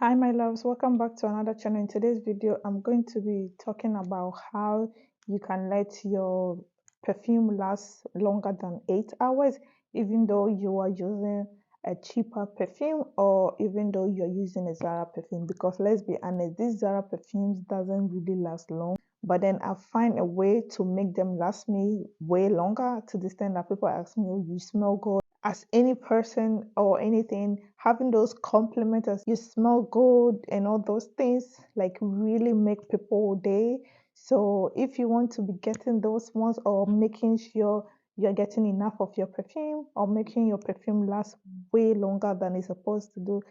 Hi my loves, welcome back to another channel. In today's video I'm going to be talking about how you can let your perfume last longer than 8 hours even though you are using a cheaper perfume or even though you're using a Zara perfume, because let's be honest, these Zara perfumes doesn't really last long, but then I find a way to make them last me way longer, to the extent that people ask me, oh, you smell good. As any person or anything, having those compliments as you smell good and all those things like really make people day. So if you want to be getting those ones or making sure you're getting enough of your perfume or making your perfume last way longer than it's supposed to do,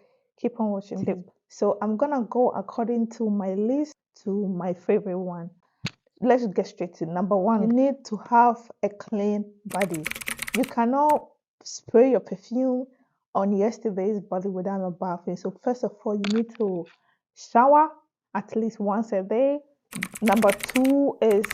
keep on watching this. So I'm gonna go according to my list to my favorite one. Let's get straight to number one. You need to have a clean body. You cannot spray your perfume on yesterday's body without a bathing. So first of all, you need to shower at least once a day. Number two is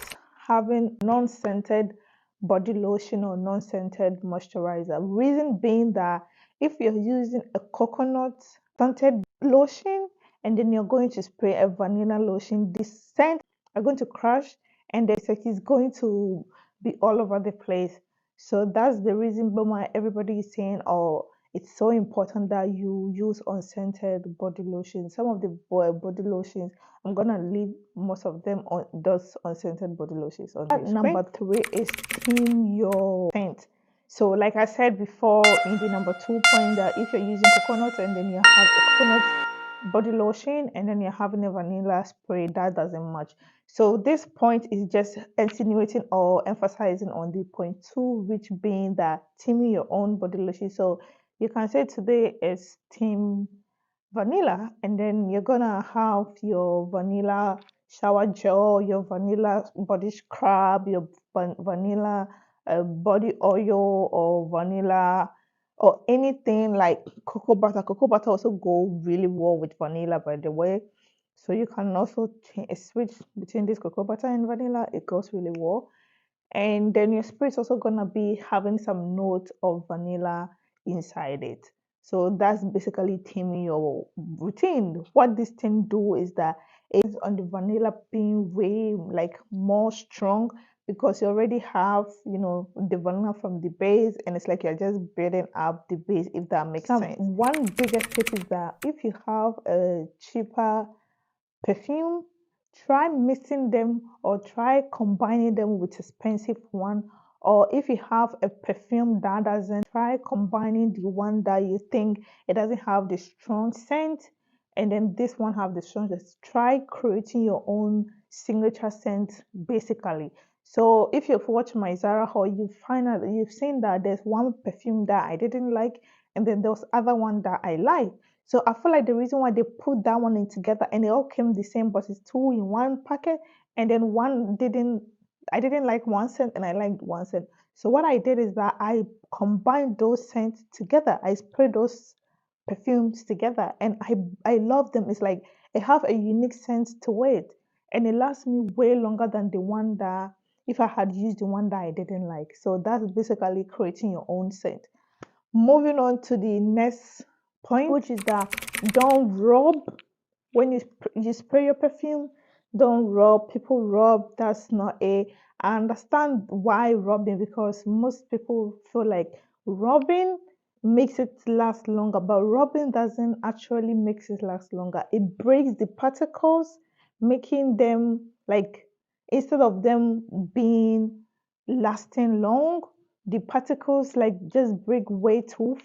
having non-scented body lotion or non-scented moisturizer. Reason being that if you're using a coconut scented lotion and then you're going to spray a vanilla lotion, the scent are going to crash and the effect is going to be all over the place. So that's the reason why everybody is saying, oh, it's so important that you use unscented body lotion. Some of the body lotions, I'm gonna leave most of them on those unscented body lotions on the screen. Number three is trim your scent. So like I said before in the number 2 point, that if you're using coconut and then you have a coconut body lotion and then you're having a vanilla spray, that doesn't match. So this point is just insinuating or emphasizing on the point 2, which being that trimming your own body lotion. So you can say today is team vanilla, and then you're gonna have your vanilla shower gel, your vanilla body scrub, your vanilla body oil, or vanilla or anything like cocoa butter. Cocoa butter also go really well with vanilla, by the way. So you can also switch between this cocoa butter and vanilla. It goes really well. And then your spray is also gonna be having some note of vanilla inside it. So that's basically theming your routine. What this thing do is that it's on the vanilla being way like more strong, because you already have, the vanilla from the base, and it's like you're just building up the base, if that makes sense. One biggest tip is that if you have a cheaper perfume, try mixing them or try combining them with expensive one. Or if you have a perfume that doesn't, try combining the one that you think it doesn't have the strong scent, and then this one have the strongest. Try creating your own signature scent basically. So if you've watched my Zara haul, you find out, you've seen that there's one perfume that I didn't like, and then there's other one that I like. So I feel like the reason why they put that one in together and it all came the same, but it's two in one packet, and then I didn't like one scent and I liked one scent. So what I did is that I combined those scents together. I sprayed those perfumes together, and I love them. It's like it have a unique scent to it, and it lasts me way longer than the one that if I had used the one that I didn't like. So that's basically creating your own scent. Moving on to the next point, which is that don't rub when you spray your perfume. Don't rub. People rub. That's not a. I understand why rubbing, because most people feel like rubbing makes it last longer, but rubbing doesn't actually makes it last longer. It breaks the particles, making them like, instead of them being lasting long, the particles like just break way too.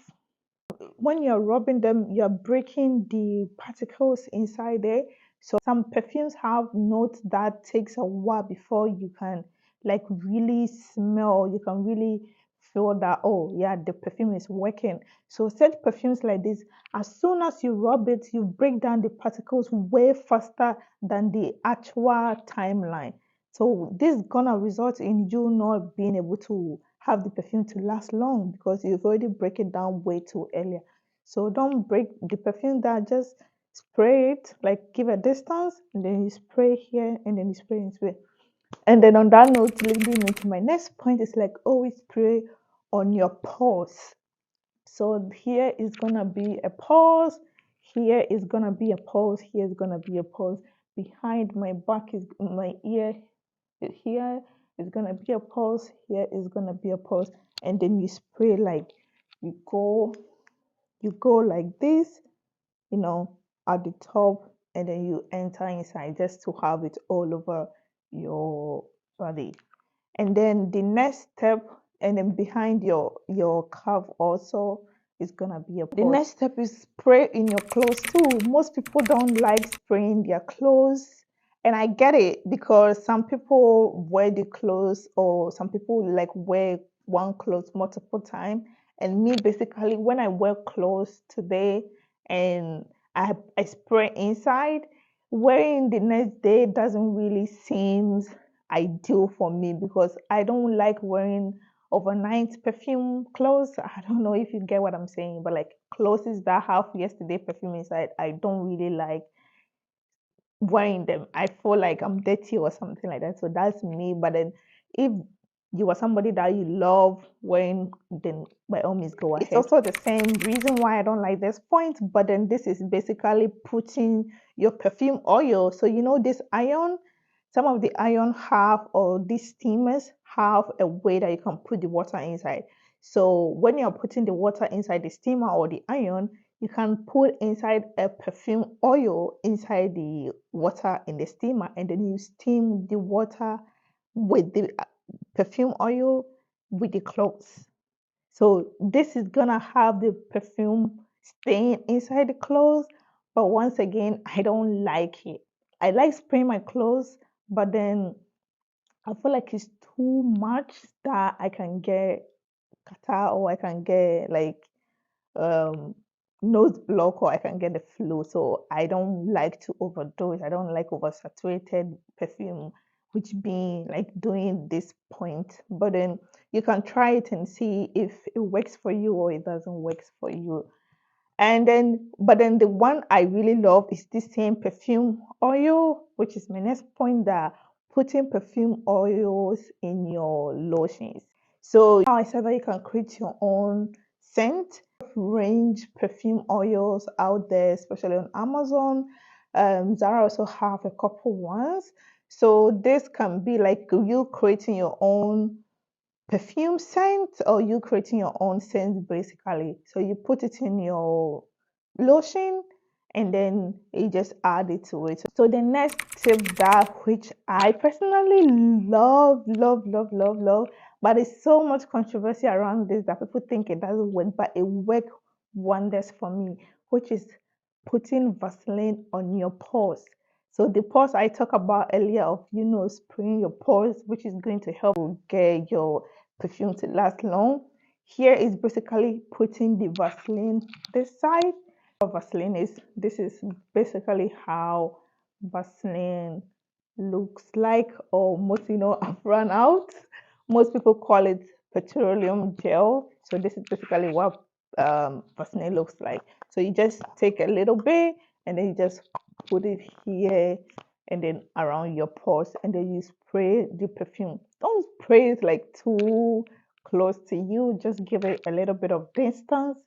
When you're rubbing them, you're breaking the particles inside there. So some perfumes have notes that takes a while before you can like really smell, you can really feel that, oh yeah, the perfume is working. So such perfumes like this, as soon as you rub it, you break down the particles way faster than the actual timeline. So this is gonna result in you not being able to have the perfume to last long, because you've already break it down way too earlier. So don't break the perfume down, just spray it, like give a distance, and then you spray here, and then you spray and spray. And then on that note, leading me to my next point is like always spray on your pores. So here is gonna be a pause. Here is gonna be a pause. Here is gonna be a pause. Behind my back is my ear. Here is gonna be a pause. Here is gonna be a pause, and then you spray like you go, you go like this, you know, at the top, and then you enter inside just to have it all over your body. And then the next step, and then behind your calf also is gonna be a pause. The next step is spray in your clothes too. Most people don't like spraying their clothes, and I get it, because some people wear the clothes, or some people like wear one clothes multiple times. And me, basically, when I wear clothes today and I spray inside, wearing the next day doesn't really seem ideal for me, because I don't like wearing overnight perfume clothes. I don't know if you get what I'm saying, but like clothes that have yesterday perfume inside, I don't really like wearing them. I feel like I'm dirty or something like that. So that's me. But then if you are somebody that you love wearing, then by all means go ahead. It's also the same reason why I don't like this point, but then this is basically putting your perfume oil. So you know this iron, some of the iron have, or these steamers have a way that you can put the water inside. So when you're putting the water inside the steamer or the iron, you can put inside a perfume oil inside the water in the steamer, and then you steam the water with the perfume oil with the clothes. So this is gonna have the perfume staying inside the clothes, but once again, I don't like it. I like spraying my clothes, but then I feel like it's too much that I can get catarrh, or I can get like um nose block, or I can get the flu. So I don't like to overdose. I don't like oversaturated perfume, which being like doing this point. But then you can try it and see if it works for you or it doesn't work for you. And then, but then the one I really love is this same perfume oil, which is my next point, that putting perfume oils in your lotions. So now I said that you can create your own scent range perfume oils out there, especially on Amazon. Zara also have a couple ones. So this can be like you creating your own perfume scent, or you creating your own scent basically. So you put it in your lotion, and then you just add it to it. So the next tip, that which I personally love, but there's so much controversy around this that people think it doesn't work, but it works wonders for me, which is putting Vaseline on your pores. So the pores I talked about earlier, of spraying your pores, which is going to help you get your perfume to last long. Here is basically putting the Vaseline this side. Vaseline is, this is basically how Vaseline looks like, or most I've run out. Most people call it petroleum gel. So this is basically what Vaseline looks like. So you just take a little bit, and then you just put it here and then around your pores, and then you spray the perfume. Don't spray it like too close to you. Just give it a little bit of distance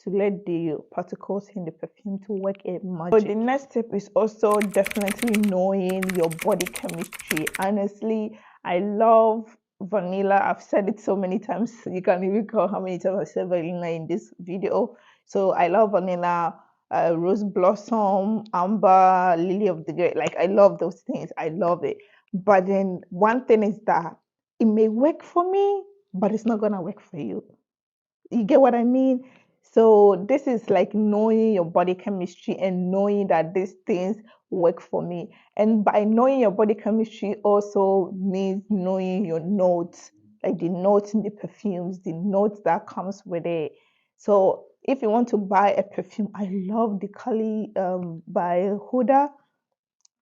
to let the particles in the perfume to work a magic. So the next step is also definitely knowing your body chemistry. Honestly, I love vanilla. I've said it so many times, you can't even count how many times I said vanilla in this video. So I love vanilla, rose blossom, amber, lily of the valley. Like I love those things. I love it. But then one thing is that it may work for me, but it's not gonna work for you. You get what I mean? So this is like knowing your body chemistry and knowing that these things work for me. And by knowing your body chemistry also means knowing your notes, like the notes in the perfumes, the notes that comes with it. So if you want to buy a perfume, I love the Kali by Huda.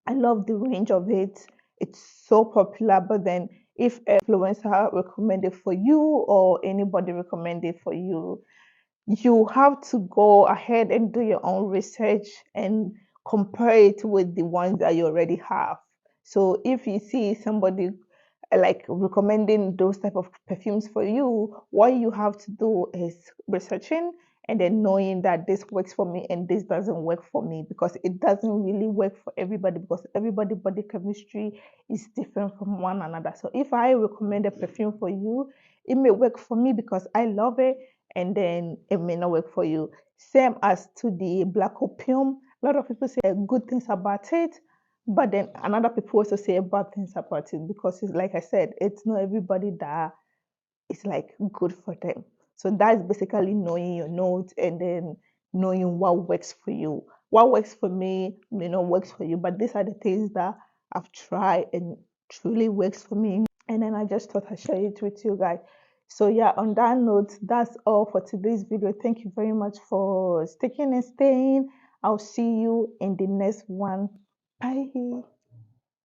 I love the range of it. It's so popular. But then if an influencer recommended for you, or anybody recommended for you have to go ahead and do your own research and compare it with the ones that you already have. So if you see somebody like recommending those type of perfumes for you, what you have to do is researching and then knowing that this works for me and this doesn't work for me, because it doesn't really work for everybody, because everybody body chemistry is different from one another. So if I recommend a perfume for you, it may work for me because I love it, and then it may not work for you. Same as to the black opium. A lot of people say good things about it, but then another people also say bad things about it, because it's like I said, it's not everybody that is like good for them. So that's basically knowing your notes and then knowing what works for you. What works for me may not work for you, but these are the things that I've tried and truly works for me. And then I just thought I'd share it with you guys. So yeah, on that note, that's all for today's video. Thank you very much for sticking and staying. I'll see you in the next one. Bye.